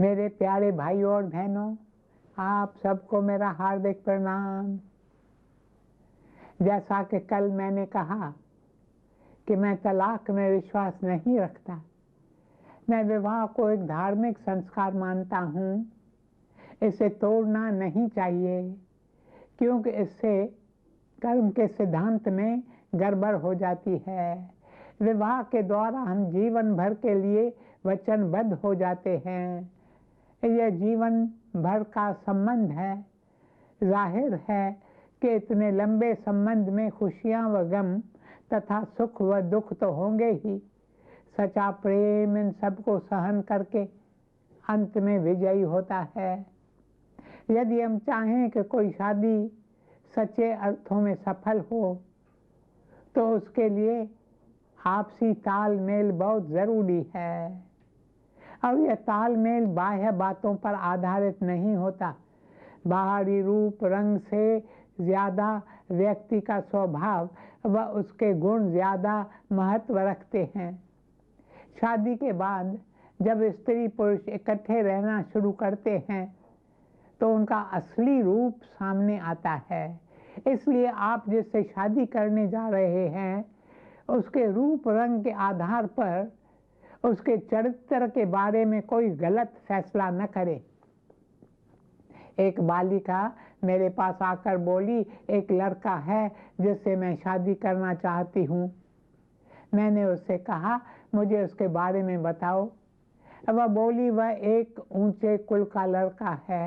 मेरे प्यारे भाइयों और बहनों, आप सबको मेरा हार्दिक प्रणाम। जैसा कि कल मैंने कहा कि मैं तलाक में विश्वास नहीं रखता। मैं विवाह को एक धार्मिक संस्कार मानता हूँ। इसे तोड़ना नहीं चाहिए, क्योंकि इससे कर्म के सिद्धांत में गड़बड़ हो जाती है। विवाह के द्वारा हम जीवन भर के लिए वचनबद्ध हो जाते हैं। यह जीवन भर का संबंध है। जाहिर है कि इतने लंबे संबंध में खुशियां व गम तथा सुख व दुख तो होंगे ही। सच्चा प्रेम इन सबको सहन करके अंत में विजयी होता है। यदि हम चाहें कि कोई शादी सच्चे अर्थों में सफल हो, तो उसके लिए आपसी तालमेल बहुत जरूरी है। और यह तालमेल बाह्य बातों पर आधारित नहीं होता। बाहरी रूप रंग से ज्यादा व्यक्ति का स्वभाव व उसके गुण ज्यादा महत्व रखते हैं। शादी के बाद जब स्त्री पुरुष इकट्ठे रहना शुरू करते हैं, तो उनका असली रूप सामने आता है। इसलिए आप जिससे शादी करने जा रहे हैं, उसके रूप रंग के आधार पर उसके चरित्र के बारे में कोई गलत फैसला न करें। एक बालिका मेरे पास आकर बोली, एक लड़का है जिससे मैं शादी करना चाहती हूँ। मैंने उससे कहा, मुझे उसके बारे में बताओ। वह बोली, वह एक ऊंचे कुल का लड़का है।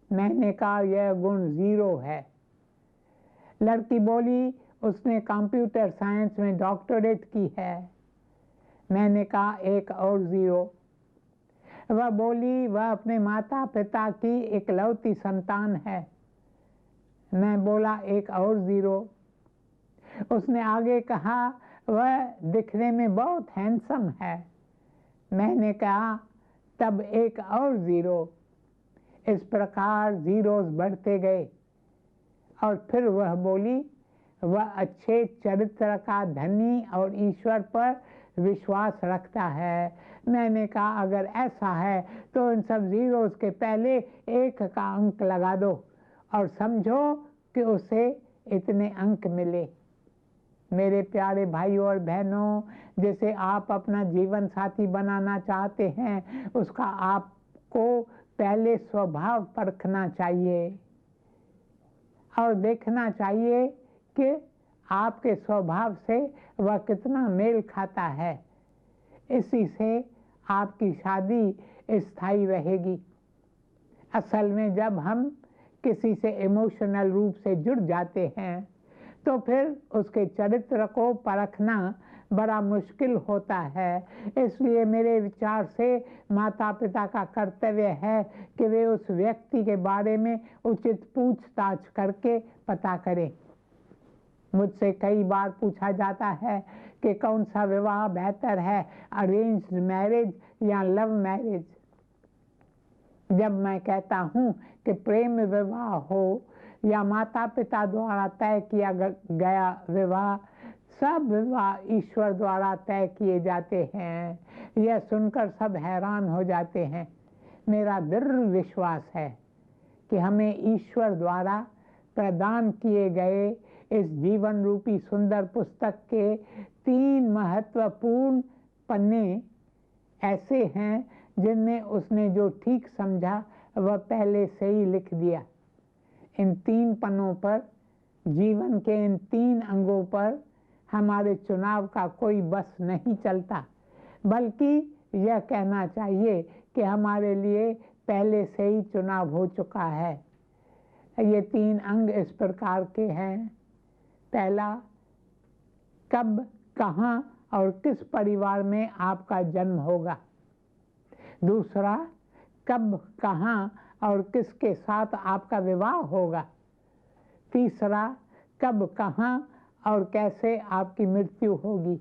मैंने कहा, यह गुण 0 है। लड़की बोली, उसने कंप्यूटर साइंस में डॉक्टरेट की है। मैंने कहा, 1 और 0। वह बोली, वह अपने माता पिता की इकलौती संतान है। मैं बोला, 1 और 0। उसने आगे कहा, वह दिखने में बहुत हैंडसम है। मैंने कहा, तब 1 और 0। इस प्रकार जीरोस बढ़ते गए। और फिर वह बोली, वह अच्छे चरित्र का धनी और ईश्वर पर विश्वास रखता है। मैंने कहा, अगर ऐसा है तो इन सब जीरोस के पहले 1 का अंक लगा दो और समझो कि उसे इतने अंक मिले। मेरे प्यारे भाइयों और बहनों, जिसे आप अपना जीवन साथी बनाना चाहते हैं, उसका आपको पहले स्वभाव परखना चाहिए और देखना चाहिए कि आपके स्वभाव से वह कितना मेल खाता है। इसी से आपकी शादी स्थायी रहेगी। असल में जब हम किसी से इमोशनल रूप से जुड़ जाते हैं, तो फिर उसके चरित्र को परखना बड़ा मुश्किल होता है। इसलिए मेरे विचार से माता पिता का कर्तव्य है कि वे उस व्यक्ति के बारे में उचित पूछताछ करके पता करें। मुझसे कई बार पूछा जाता है कि कौन सा विवाह बेहतर है, अरेंज्ड मैरिज या लव मैरिज। जब मैं कहता हूँ कि प्रेम विवाह हो या माता पिता द्वारा तय किया गया विवाह, सब विवाह ईश्वर द्वारा तय किए जाते हैं। यह सुनकर सब हैरान हो जाते हैं। मेरा दृढ़ विश्वास है कि हमें ईश्वर द्वारा प्रदान किए गए इस जीवन रूपी सुंदर पुस्तक के 3 महत्वपूर्ण पन्ने ऐसे हैं जिनमें उसने जो ठीक समझा वह पहले से ही लिख दिया। इन 3 पन्नों पर, जीवन के इन 3 अंगों पर हमारे चुनाव का कोई बस नहीं चलता, बल्कि यह कहना चाहिए कि हमारे लिए पहले से ही चुनाव हो चुका है। ये 3 अंग इस प्रकार के हैं। पहला, कब, कहाँ और किस परिवार में आपका जन्म होगा। दूसरा, कब, कहाँ और किसके साथ आपका विवाह होगा। तीसरा, कब, कहाँ और कैसे आपकी मृत्यु होगी।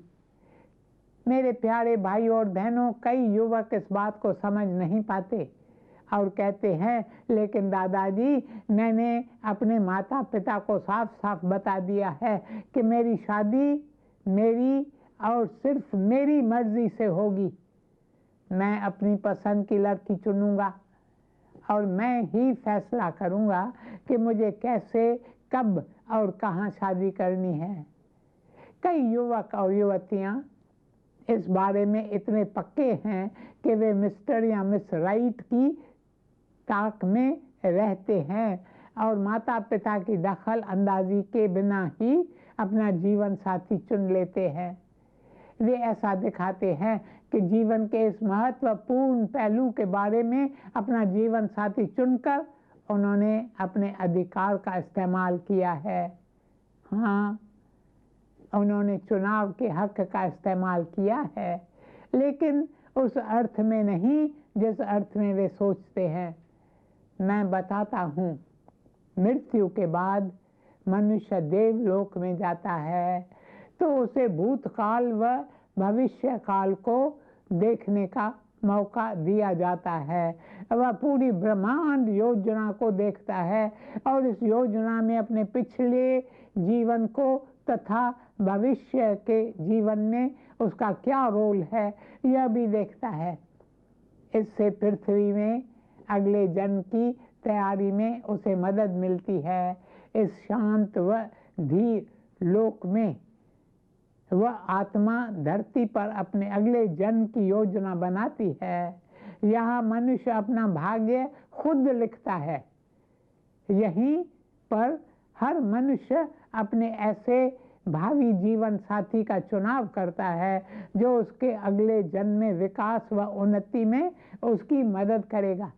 मेरे प्यारे भाइयों और बहनों, कई युवक इस बात को समझ नहीं पाते और कहते हैं, लेकिन दादाजी, मैंने अपने माता पिता को साफ साफ बता दिया है कि मेरी शादी मेरी और सिर्फ मेरी मर्जी से होगी। मैं अपनी पसंद की लड़की चुनूंगा और मैं ही फैसला करूंगा कि मुझे कैसे, कब और कहाँ शादी करनी है। कई युवक और युवतियां इस बारे में इतने पक्के हैं कि वे मिस्टर या मिस राइट की ताक में रहते हैं और माता पिता की दखल अंदाजी के बिना ही अपना जीवन साथी चुन लेते हैं। वे ऐसा दिखाते हैं कि जीवन के इस महत्वपूर्ण पहलू के बारे में अपना जीवन साथी चुनकर उन्होंने अपने अधिकार का इस्तेमाल किया है। हाँ, उन्होंने चुनाव के हक का इस्तेमाल किया है, लेकिन उस अर्थ में नहीं जिस अर्थ में वे सोचते हैं। मैं बताता हूँ, मृत्यु के बाद मनुष्य देवलोक में जाता है तो उसे भूतकाल व भविष्य काल को देखने का मौका दिया जाता है। वह पूरी ब्रह्मांड योजना को देखता है और इस योजना में अपने पिछले जीवन को तथा भविष्य के जीवन में उसका क्या रोल है यह भी देखता है। इससे पृथ्वी में अगले जन्म की तैयारी में उसे मदद मिलती है। इस शांत व धीर लोक में वह आत्मा धरती पर अपने अगले जन्म की योजना बनाती है। यहाँ मनुष्य अपना भाग्य खुद लिखता है। यहीं पर हर मनुष्य अपने ऐसे भावी जीवन साथी का चुनाव करता है जो उसके अगले जन्म में विकास व उन्नति में उसकी मदद करेगा।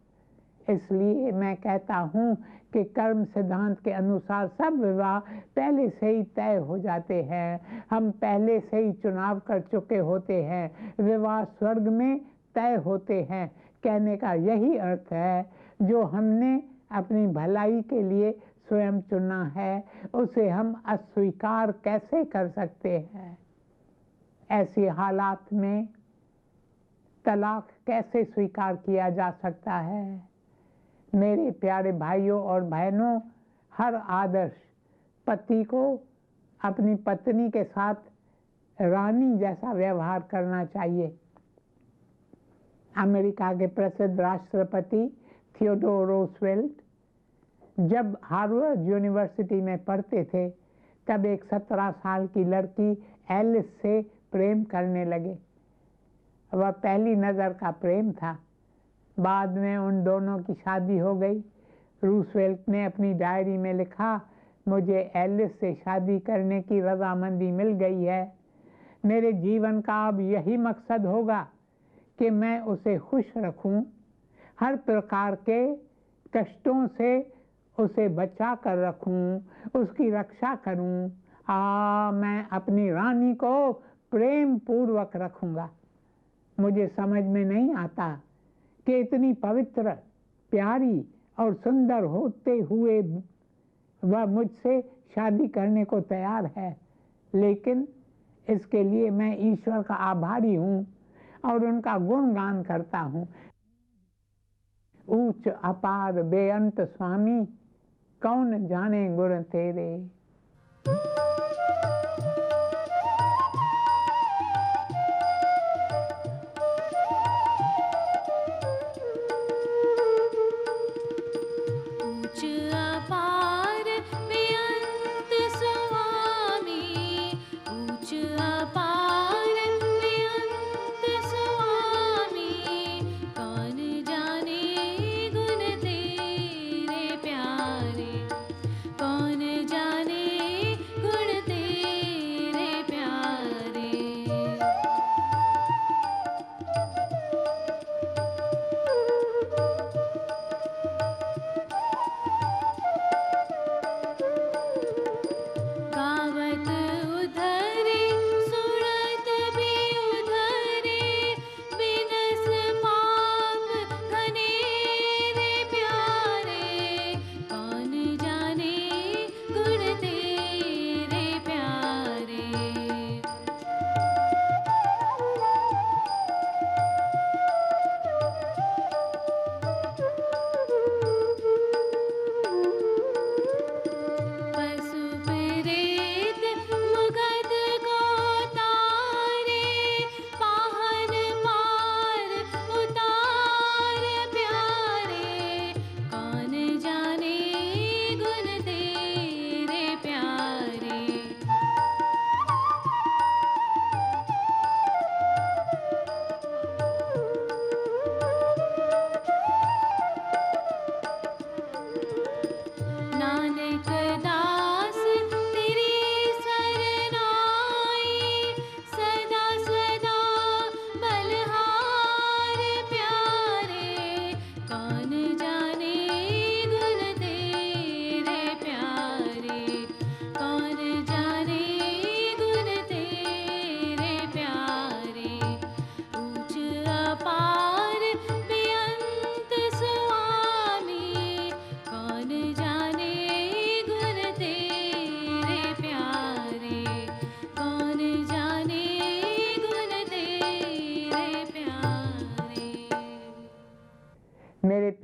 इसलिए मैं कहता हूँ कि कर्म सिद्धांत के अनुसार सब विवाह पहले से ही तय हो जाते हैं। हम पहले से ही चुनाव कर चुके होते हैं। विवाह स्वर्ग में तय होते हैं। कहने का यही अर्थ है, जो हमने अपनी भलाई के लिए स्वयं चुना है उसे हम अस्वीकार कैसे कर सकते हैं। ऐसे हालात में तलाक कैसे स्वीकार किया जा सकता है। मेरे प्यारे भाइयों और बहनों, हर आदर्श पति को अपनी पत्नी के साथ रानी जैसा व्यवहार करना चाहिए। अमेरिका के प्रसिद्ध राष्ट्रपति थियोडोर रूजवेल्ट जब हार्वर्ड यूनिवर्सिटी में पढ़ते थे तब एक 17 साल की लड़की एलिस से प्रेम करने लगे। वह पहली नज़र का प्रेम था। बाद में उन दोनों की शादी हो गई। रूजवेल्ट ने अपनी डायरी में लिखा, मुझे एलिस से शादी करने की रजामंदी मिल गई है। मेरे जीवन का अब यही मकसद होगा कि मैं उसे खुश रखूं, हर प्रकार के कष्टों से उसे बचा कर रखूं, उसकी रक्षा करूं। मैं अपनी रानी को प्रेम पूर्वक रखूंगा। मुझे समझ में नहीं आता कि इतनी पवित्र, प्यारी और सुंदर होते हुए वह मुझसे शादी करने को तैयार है, लेकिन इसके लिए मैं ईश्वर का आभारी हूँ और उनका गुणगान करता हूँ। ऊंच अपार बेअंत स्वामी, कौन जाने गुण तेरे। कौन जाने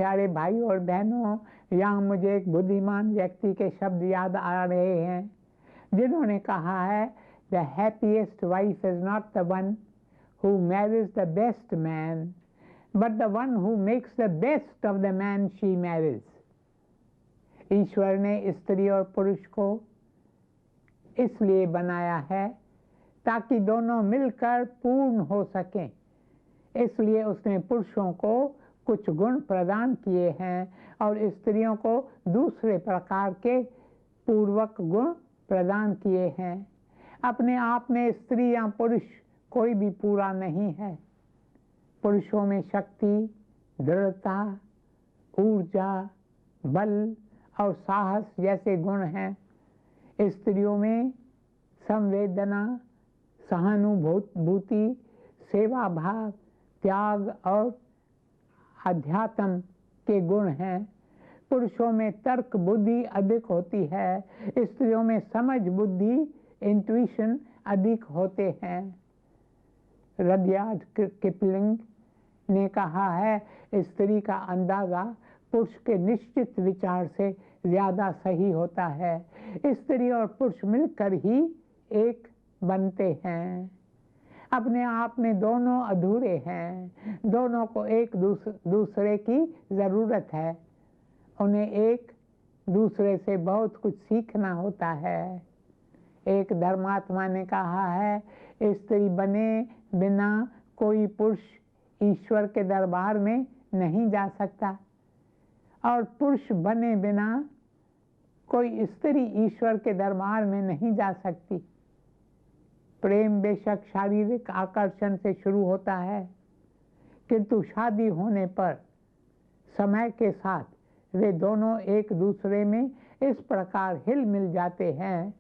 प्यारे भाई और बहनों, यहाँ मुझे एक बुद्धिमान व्यक्ति के शब्द याद आ रहे हैं जिन्होंने कहा है, the happiest wife is not the one who marries the best man but the one who makes the best of the man she marries. ईश्वर ने स्त्री और पुरुष को इसलिए बनाया है ताकि दोनों मिलकर पूर्ण हो सकें। इसलिए उसने पुरुषों को कुछ गुण प्रदान किए हैं और स्त्रियों को दूसरे प्रकार के पूर्वक गुण प्रदान किए हैं। अपने आप में स्त्री या पुरुष कोई भी पूरा नहीं है। पुरुषों में शक्ति, दृढ़ता, ऊर्जा, बल और साहस जैसे गुण हैं। स्त्रियों में संवेदना, सहानुभूति, सेवा भाव, त्याग और अध्यात्म के गुण हैं। पुरुषों में तर्क बुद्धि अधिक होती है, स्त्रियों में समझ बुद्धि इंट्यूशन अधिक होते हैं। रडयार्ड किपलिंग ने कहा है, स्त्री का अंदाजा पुरुष के निश्चित विचार से ज्यादा सही होता है। स्त्री और पुरुष मिलकर ही एक बनते हैं। अपने आप में दोनों अधूरे हैं। दोनों को एक दूसरे की जरूरत है। उन्हें एक दूसरे से बहुत कुछ सीखना होता है। एक धर्मात्मा ने कहा है, स्त्री बने बिना कोई पुरुष ईश्वर के दरबार में नहीं जा सकता और पुरुष बने बिना कोई स्त्री ईश्वर के दरबार में नहीं जा सकती। प्रेम बेशक शारीरिक आकर्षण से शुरू होता है, किंतु शादी होने पर समय के साथ वे दोनों एक दूसरे में इस प्रकार हिल मिल जाते हैं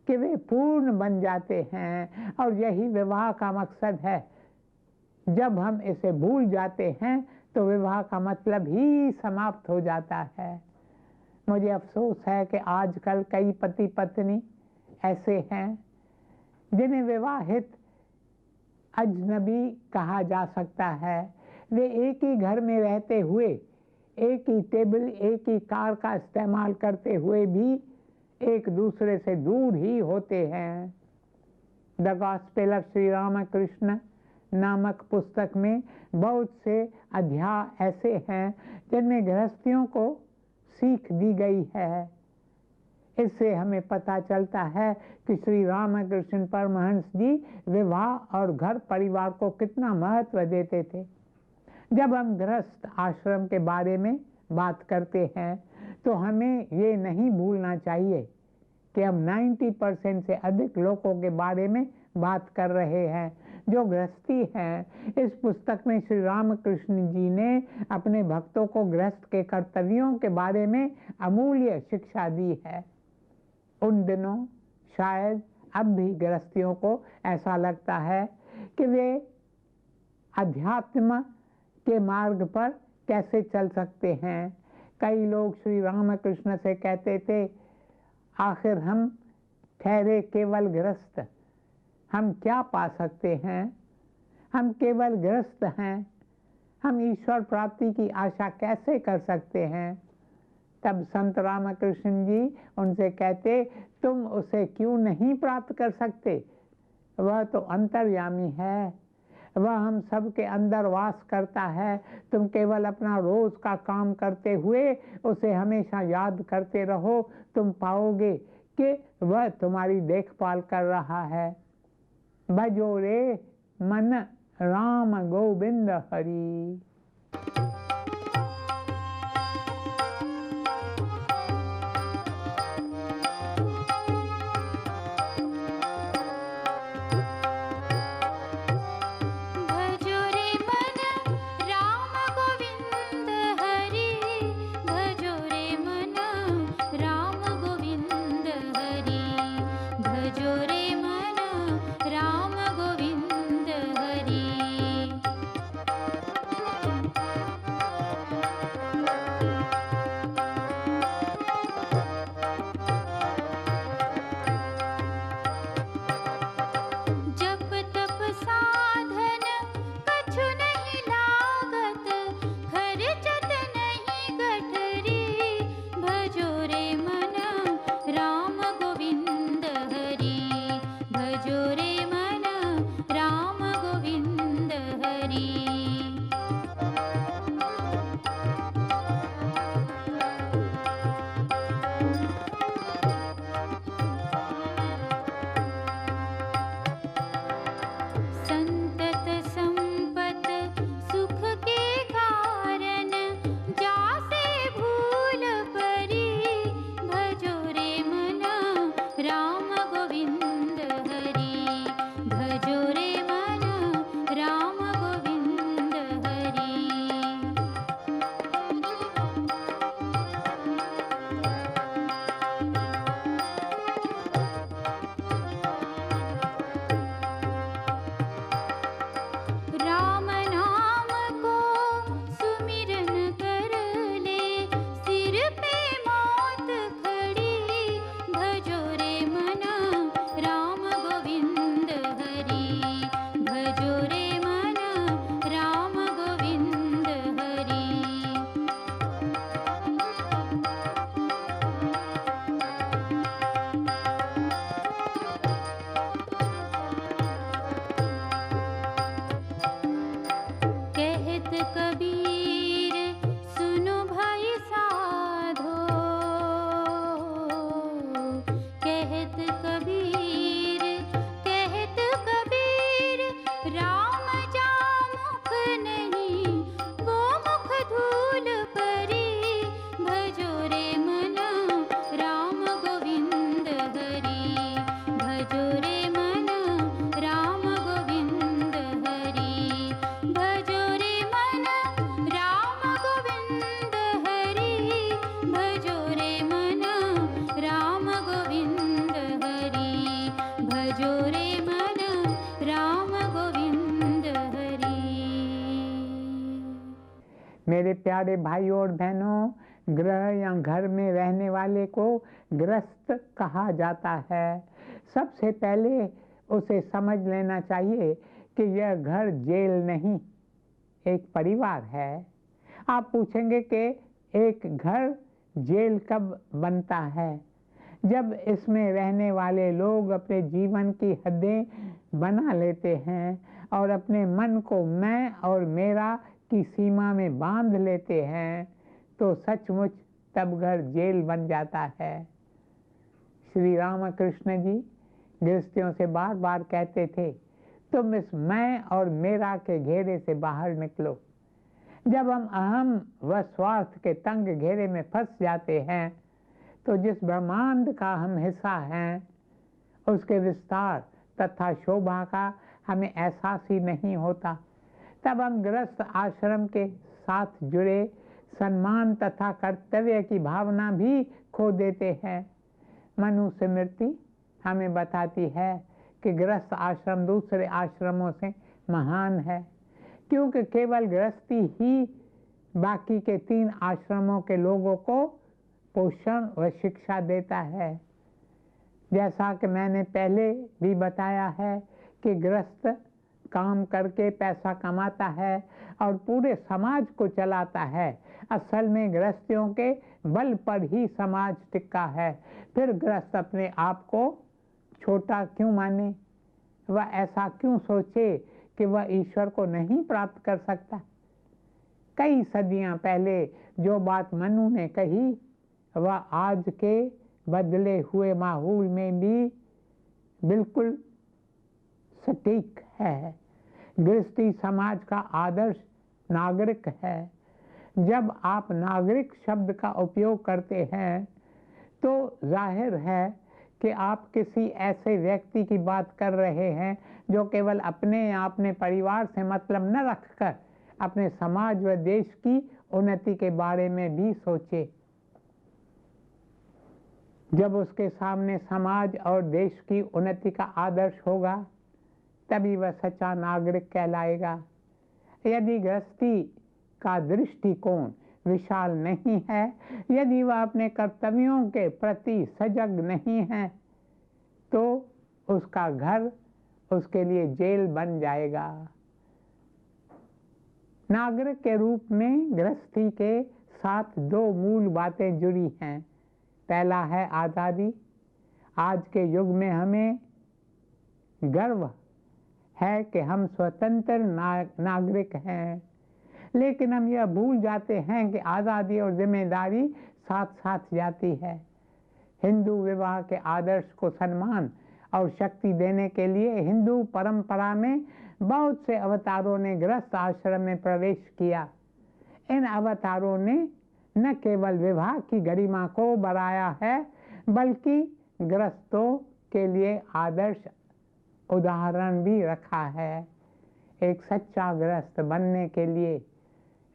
कि वे पूर्ण बन जाते हैं और यही विवाह का मकसद है। जब हम इसे भूल जाते हैं तो विवाह का मतलब ही समाप्त हो जाता है। मुझे अफसोस है कि आजकल कई पति पत्नी ऐसे हैं जिन्हें विवाहित अजनबी कहा जा सकता है। वे एक ही घर में रहते हुए, एक ही टेबल, एक ही कार का इस्तेमाल करते हुए भी एक दूसरे से दूर ही होते हैं। The gospel of Shri Ramakrishna नामक पुस्तक में बहुत से अध्याय ऐसे हैं जिनमें गृहस्थियों को सीख दी गई है। इससे हमें पता चलता है कि श्री रामकृष्ण परमहंस जी विवाह और घर परिवार को कितना महत्व देते थे। जब हम गृहस्थ आश्रम के बारे में बात करते हैं तो हमें ये नहीं भूलना चाहिए कि हम 90% से अधिक लोगों के बारे में बात कर रहे हैं जो गृहस्थी हैं। इस पुस्तक में श्री रामकृष्ण जी ने अपने भक्तों को गृहस्थ के कर्तव्यों के बारे में अमूल्य शिक्षा दी है। उन दिनों शायद अब भी गृहस्थियों को ऐसा लगता है कि वे अध्यात्म के मार्ग पर कैसे चल सकते हैं। कई लोग श्री रामकृष्ण से कहते थे, आखिर हम ठहरे केवल गृहस्थ, हम क्या पा सकते हैं? हम केवल गृहस्थ हैं, हम ईश्वर प्राप्ति की आशा कैसे कर सकते हैं? तब संत रामकृष्ण जी उनसे कहते, तुम उसे क्यों नहीं प्राप्त कर सकते? वह तो अंतर्यामी है, वह हम सब के अंदर वास करता है। तुम केवल अपना रोज का काम करते हुए उसे हमेशा याद करते रहो, तुम पाओगे कि वह तुम्हारी देखभाल कर रहा है। भजो रे मन राम गोविंद हरि। मेरे प्यारे भाइयों और बहनों, गृह या घर में रहने वाले को गृहस्थ कहा जाता है। सबसे पहले उसे समझ लेना चाहिए कि यह घर जेल नहीं, एक परिवार है। आप पूछेंगे कि एक घर जेल कब बनता है? जब इसमें रहने वाले लोग अपने जीवन की हदें बना लेते हैं और अपने मन को मैं और मेरा की सीमा में बांध लेते हैं, तो सचमुच तब घर जेल बन जाता है। श्री रामकृष्ण जी गृहस्थियों से बार बार कहते थे, तुम इस मैं और मेरा के घेरे से बाहर निकलो। जब हम अहम व स्वार्थ के तंग घेरे में फंस जाते हैं, तो जिस ब्रह्मांड का हम हिस्सा हैं, उसके विस्तार तथा शोभा का हमें एहसास ही नहीं होता। तब हम गृहस्थ आश्रम के साथ जुड़े सम्मान तथा कर्तव्य की भावना भी खो देते हैं। मनुस्मृति हमें बताती है कि गृहस्थ आश्रम दूसरे आश्रमों से महान है, क्योंकि केवल गृहस्थी ही बाकी के 3 आश्रमों के लोगों को पोषण व शिक्षा देता है। जैसा कि मैंने पहले भी बताया है कि गृहस्थ काम करके पैसा कमाता है और पूरे समाज को चलाता है। असल में गृहस्थियों के बल पर ही समाज टिका है। फिर गृहस्थ अपने आप को छोटा क्यों माने? वह ऐसा क्यों सोचे कि वह ईश्वर को नहीं प्राप्त कर सकता? कई सदियां पहले जो बात मनु ने कही, वह आज के बदले हुए माहौल में भी बिल्कुल सटीक है। गृहस्थी समाज का आदर्श नागरिक है। जब आप नागरिक शब्द का उपयोग करते हैं, तो जाहिर है कि आप किसी ऐसे व्यक्ति की बात कर रहे हैं जो केवल अपने या अपने परिवार से मतलब न रखकर अपने समाज व देश की उन्नति के बारे में भी सोचे। जब उसके सामने समाज और देश की उन्नति का आदर्श होगा, तभी वह सच्चा नागरिक कहलाएगा। यदि गृहस्थी का दृष्टिकोण विशाल नहीं है, यदि वह अपने कर्तव्यों के प्रति सजग नहीं है, तो उसका घर उसके लिए जेल बन जाएगा। नागरिक के रूप में गृहस्थी के साथ 2 मूल बातें जुड़ी हैं। पहला है आज़ादी। आज के युग में हमें गर्व है कि हम स्वतंत्र नागरिक हैं, लेकिन हम यह भूल जाते हैं कि आज़ादी और जिम्मेदारी साथ साथ जाती है। हिंदू विवाह के आदर्श को सम्मान और शक्ति देने के लिए हिंदू परंपरा में बहुत से अवतारों ने गृहस्थ आश्रम में प्रवेश किया। इन अवतारों ने न केवल विवाह की गरिमा को बढ़ाया है, बल्कि गृहस्थों के लिए आदर्श उदाहरण भी रखा है। एक सच्चा गृहस्थ बनने के लिए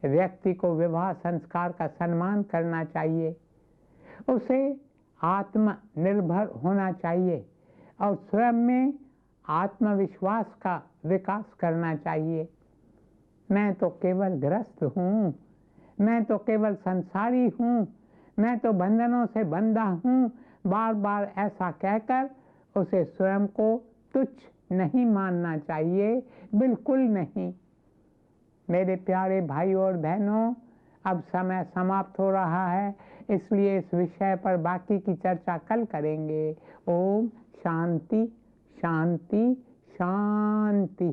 व्यक्ति को विवाह संस्कार का सम्मान करना चाहिए। उसे आत्मनिर्भर होना चाहिए और स्वयं में आत्मविश्वास का विकास करना चाहिए। मैं तो केवल गृहस्थ हूँ, मैं तो केवल संसारी हूँ, मैं तो बंधनों से बंधा हूँ, बार बार ऐसा कहकर उसे स्वयं को तुच्छ नहीं मानना चाहिए, बिल्कुल नहीं। मेरे प्यारे भाइयों और बहनों, अब समय समाप्त हो रहा है, इसलिए इस विषय पर बाकी की चर्चा कल करेंगे। ओम शांति शांति शांति।